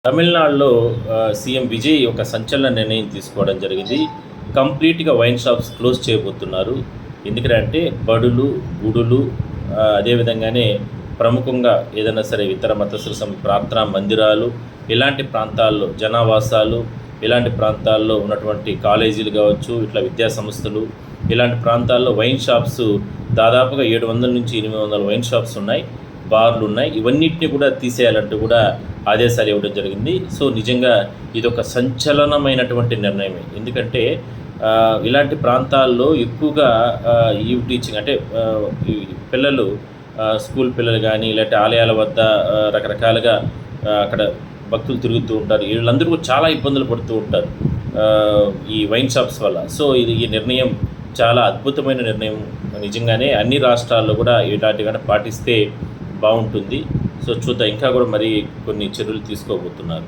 తమిళనాడులో సీఎం విజయ్ ఒక సంచలన నిర్ణయం తీసుకోవడం జరిగింది. కంప్లీట్‌గా వైన్ షాప్స్ క్లోజ్ చేయబోతున్నారు. ఎందుకంటే బడులు, గుడులు అదేవిధంగానే ప్రముఖంగా ఏదైనా సరే ఇతర మతస్థుల ప్రార్థనా మందిరాలు, ఇలాంటి ప్రాంతాల్లో జనావాసాలు, ఇలాంటి ప్రాంతాల్లో ఉన్నటువంటి కాలేజీలు కావచ్చు, ఇట్లా విద్యా సంస్థలు, ఇలాంటి ప్రాంతాల్లో వైన్ షాప్స్ దాదాపుగా 700 నుంచి 800 వైన్ షాప్స్ ఉన్నాయి, బార్లు ఉన్నాయి. ఇవన్నిటిని కూడా తీసేయాలంటూ కూడా ఆదేశాలు ఇవ్వడం జరిగింది. సో నిజంగా ఇదొక సంచలనమైనటువంటి నిర్ణయమే. ఎందుకంటే ఇలాంటి ప్రాంతాల్లో ఎక్కువగా ఈవ్ టీచింగ్ అంటే ఈ పిల్లలు స్కూల్ పిల్లలు కానీ లేకపోతే ఆలయాల వద్ద రకరకాలుగా అక్కడ భక్తులు తిరుగుతూ ఉంటారు. వీళ్ళందరూ కూడా చాలా ఇబ్బందులు పడుతూ ఉంటారు ఈ వైన్ షాప్స్ వల్ల. సో ఈ నిర్ణయం చాలా అద్భుతమైన నిర్ణయం. నిజంగానే అన్ని రాష్ట్రాల్లో కూడా ఇలాంటివి పాటిస్తే బాగుంటుంది. సో చూద్దాం, ఇంకా కూడా మరి కొన్ని చర్యలు తీసుకోబోతున్నారు.